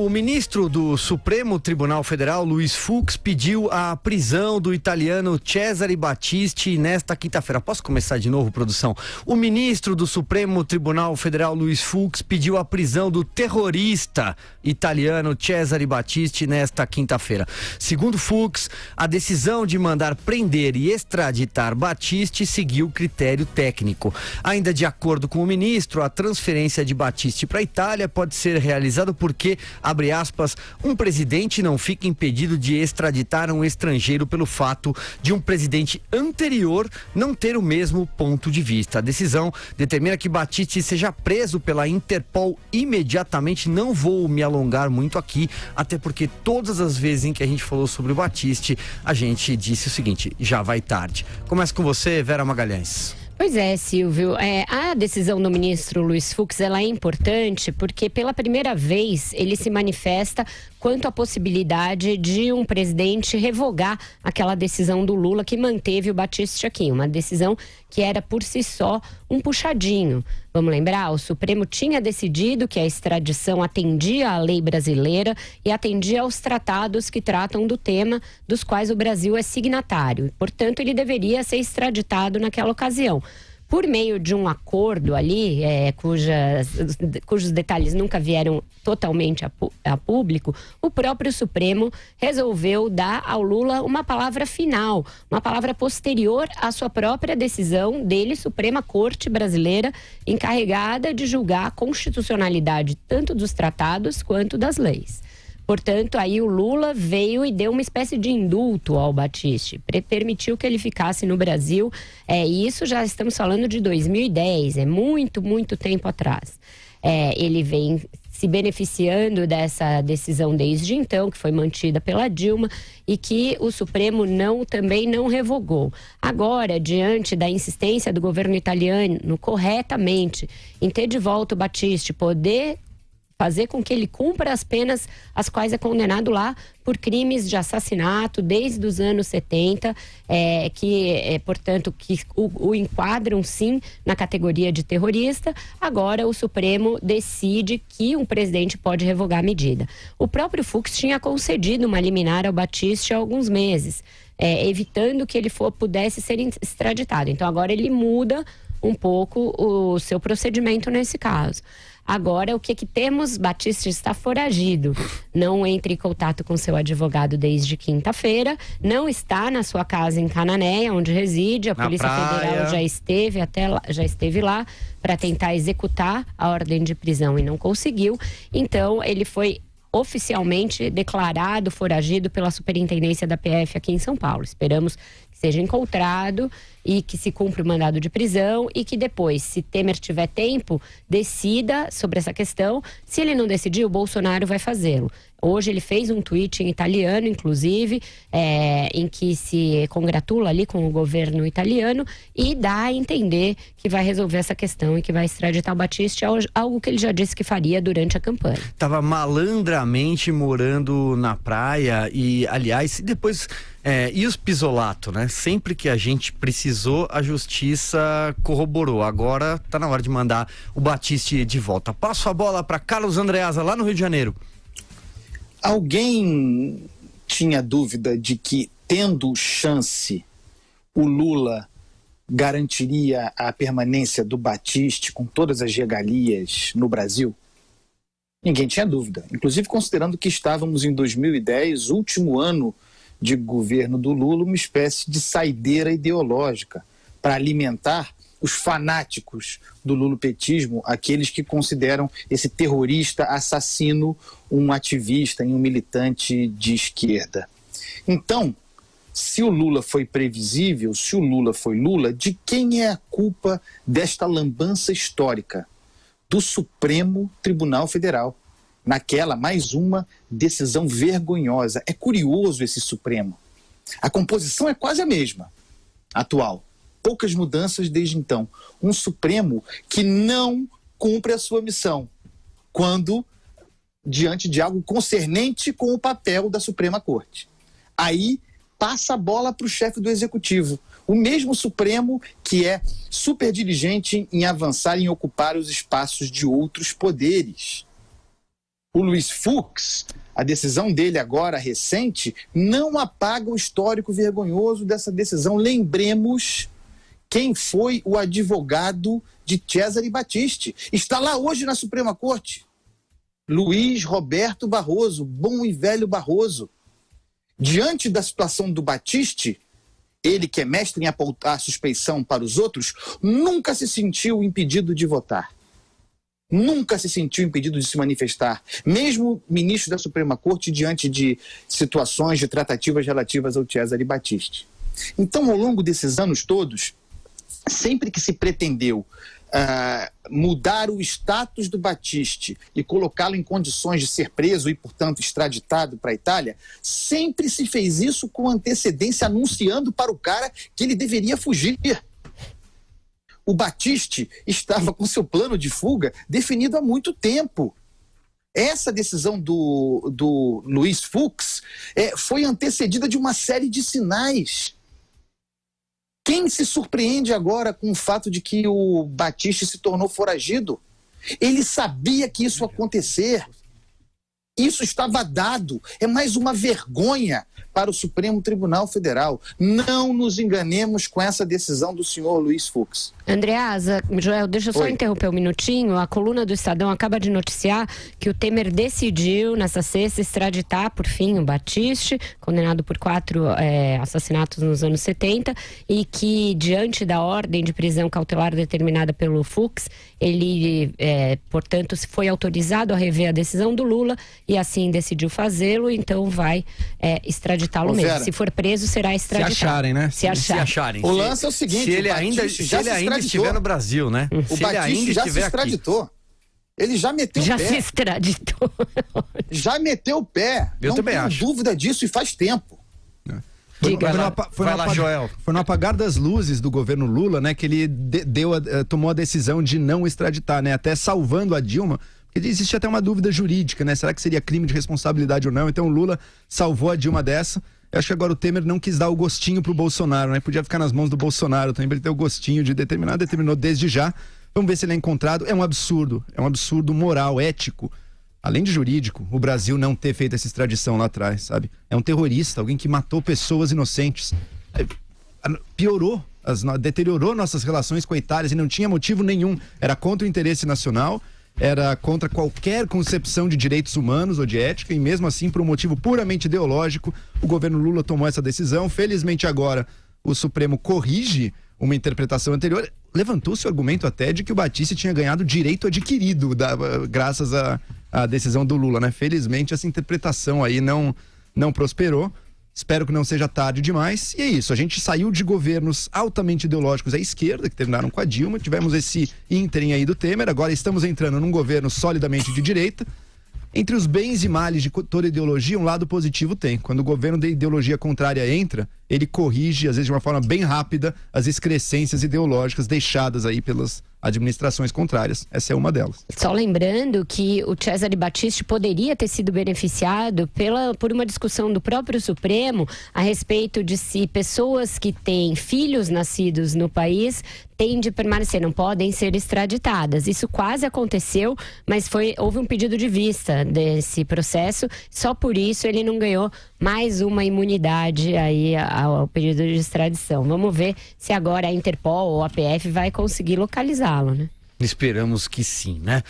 O ministro do Supremo Tribunal Federal, Luiz Fux, pediu a prisão do italiano Cesare Battisti nesta quinta-feira. Posso começar de novo, produção? O ministro do Supremo Tribunal Federal, Luiz Fux, pediu a prisão do terrorista italiano Cesare Battisti nesta quinta-feira. Segundo Fux, a decisão de mandar prender e extraditar Battisti seguiu critério técnico. Ainda de acordo com o ministro, a transferência de Battisti para a Itália pode ser realizada porque, abre aspas, um presidente não fica impedido de extraditar um estrangeiro pelo fato de um presidente anterior não ter o mesmo ponto de vista. A decisão determina que Battisti seja preso pela Interpol imediatamente. Não vou me alongar muito aqui, até porque todas as vezes em que a gente falou sobre o Battisti, a gente disse o seguinte: já vai tarde. Começa com você, Vera Magalhães. Pois é, Silvio. A decisão do ministro Luiz Fux, ela é importante porque pela primeira vez ele se manifesta quanto à possibilidade de um presidente revogar aquela decisão do Lula que manteve o Battisti aqui. Uma decisão que era por si só um puxadinho. Vamos lembrar, o Supremo tinha decidido que a extradição atendia à lei brasileira e atendia aos tratados que tratam do tema, dos quais o Brasil é signatário. Portanto, ele deveria ser extraditado naquela ocasião. Por meio de um acordo ali, cujos detalhes nunca vieram totalmente a público, o próprio Supremo resolveu dar ao Lula uma palavra final, uma palavra posterior à sua própria decisão dele, Suprema Corte Brasileira, encarregada de julgar a constitucionalidade tanto dos tratados quanto das leis. Portanto, aí o Lula veio e deu uma espécie de indulto ao Battisti, permitiu que ele ficasse no Brasil, e isso já estamos falando de 2010, é muito, muito tempo atrás. Ele vem se beneficiando dessa decisão desde então, que foi mantida pela Dilma e que o Supremo também não revogou. Agora, diante da insistência do governo italiano corretamente em ter de volta o Battisti, poder fazer com que ele cumpra as penas às quais é condenado lá por crimes de assassinato desde os anos 70, portanto, que o enquadram sim na categoria de terrorista. Agora o Supremo decide que um presidente pode revogar a medida. O próprio Fux tinha concedido uma liminar ao Battisti há alguns meses, evitando que ele pudesse ser extraditado. Então agora ele muda um pouco o seu procedimento nesse caso. Agora, o que temos? Battisti está foragido. Não entra em contato com seu advogado desde quinta-feira. Não está na sua casa em Cananéia, onde reside. A Polícia Federal já esteve lá para tentar executar a ordem de prisão e não conseguiu. Então, ele foi oficialmente declarado foragido pela Superintendência da PF aqui em São Paulo. Esperamos que seja encontrado e que se cumpra o mandado de prisão e que depois, se Temer tiver tempo, decida sobre essa questão. Se ele não decidir, o Bolsonaro vai fazê-lo. Hoje ele fez um tweet em italiano, inclusive, em que se congratula ali com o governo italiano e dá a entender que vai resolver essa questão e que vai extraditar o Battisti, algo que ele já disse que faria durante a campanha. Estava malandramente morando na praia e, aliás, depois... e os pisolatos, né? Sempre que a gente precisou, a justiça corroborou. Agora tá na hora de mandar o Battisti de volta. Passo a bola para Carlos Andreasa, lá no Rio de Janeiro. Alguém tinha dúvida de que, tendo chance, o Lula garantiria a permanência do Battisti com todas as regalias no Brasil? Ninguém tinha dúvida. Inclusive considerando que estávamos em 2010, último ano de governo do Lula, uma espécie de saideira ideológica para alimentar os fanáticos do lulopetismo, aqueles que consideram esse terrorista assassino um ativista e um militante de esquerda. Então, se o Lula foi previsível, se o Lula foi Lula, de quem é a culpa desta lambança histórica? Do Supremo Tribunal Federal. Naquela, mais uma decisão vergonhosa. É curioso esse Supremo. A composição é quase a mesma, atual. Poucas mudanças desde então. Um Supremo que não cumpre a sua missão quando diante de algo concernente com o papel da Suprema Corte. Aí passa a bola para o chefe do Executivo. O mesmo Supremo que é super diligente em avançar, em ocupar os espaços de outros poderes. O Luiz Fux, a decisão dele agora recente, não apaga o histórico vergonhoso dessa decisão. Lembremos quem foi o advogado de Cesare Battisti. Está lá hoje na Suprema Corte. Luiz Roberto Barroso, bom e velho Barroso. Diante da situação do Battisti, ele que é mestre em apontar suspeição para os outros, nunca se sentiu impedido de votar. Nunca se sentiu impedido de se manifestar. Mesmo ministro da Suprema Corte, diante de situações de tratativas relativas ao Cesare Battisti. Então, ao longo desses anos todos, sempre que se pretendeu mudar o status do Battisti e colocá-lo em condições de ser preso e, portanto, extraditado para a Itália, sempre se fez isso com antecedência, anunciando para o cara que ele deveria fugir. O Battisti estava com seu plano de fuga definido há muito tempo. Essa decisão do Luiz Fux foi antecedida de uma série de sinais. Quem se surpreende agora com o fato de que o Battisti se tornou foragido? Ele sabia que isso ia acontecer. Isso estava dado. É mais uma vergonha para o Supremo Tribunal Federal. Não nos enganemos com essa decisão do senhor Luiz Fux. Andreasa, Joel, deixa eu só interromper um minutinho. A coluna do Estadão acaba de noticiar que o Temer decidiu, nessa sexta, extraditar, por fim, o Battisti, condenado por 4 assassinatos nos anos 70, e que, diante da ordem de prisão cautelar determinada pelo Fux, ele, portanto, foi autorizado a rever a decisão do Lula e assim decidiu fazê-lo, então vai extraditá-lo mesmo. Se for preso, será extraditado. Se acharem, né? Se acharem. O lance é o seguinte: se ele ainda estiver no Brasil, né? O Battisti já se extraditou. Aqui. Ele já meteu o pé. Já se extraditou. Já meteu o pé. Eu também acho. Não tenho dúvida disso e faz tempo. Foi no apagar das luzes do governo Lula, né, que ele tomou a decisão de não extraditar, né, até salvando a Dilma, porque existe até uma dúvida jurídica, né, será que seria crime de responsabilidade ou não? Então o Lula salvou a Dilma dessa. Eu acho que agora o Temer não quis dar o gostinho pro Bolsonaro, né, podia ficar nas mãos do Bolsonaro também, pra ele ter o gostinho de determinou desde já. Vamos ver se ele é encontrado. É um absurdo moral, ético, além de jurídico, o Brasil não ter feito essa extradição lá atrás, sabe? É um terrorista, alguém que matou pessoas inocentes. Deteriorou nossas relações com a Itália e não tinha motivo nenhum. Era contra o interesse nacional, era contra qualquer concepção de direitos humanos ou de ética, e mesmo assim, por um motivo puramente ideológico, o governo Lula tomou essa decisão. Felizmente agora o Supremo corrige uma interpretação anterior. Levantou-se o argumento até de que o Battisti tinha ganhado direito adquirido graças à decisão do Lula, né? Felizmente essa interpretação aí não prosperou. Espero que não seja tarde demais. E é isso, a gente saiu de governos altamente ideológicos à esquerda, que terminaram com a Dilma, tivemos esse ínterim aí do Temer, agora estamos entrando num governo solidamente de direita. Entre os bens e males de toda ideologia, um lado positivo tem. Quando o governo da ideologia contrária entra, ele corrige, às vezes de uma forma bem rápida, as excrescências ideológicas deixadas aí pelas administrações contrárias. Essa é uma delas. Só lembrando que o Cesare Battisti poderia ter sido beneficiado por uma discussão do próprio Supremo a respeito de se pessoas que têm filhos nascidos no país têm de permanecer, não podem ser extraditadas. Isso quase aconteceu, mas houve um pedido de vista desse processo, só por isso ele não ganhou mais uma imunidade aí ao pedido de extradição. Vamos ver se agora a Interpol ou a PF vai conseguir localizá-lo, né? Esperamos que sim, né?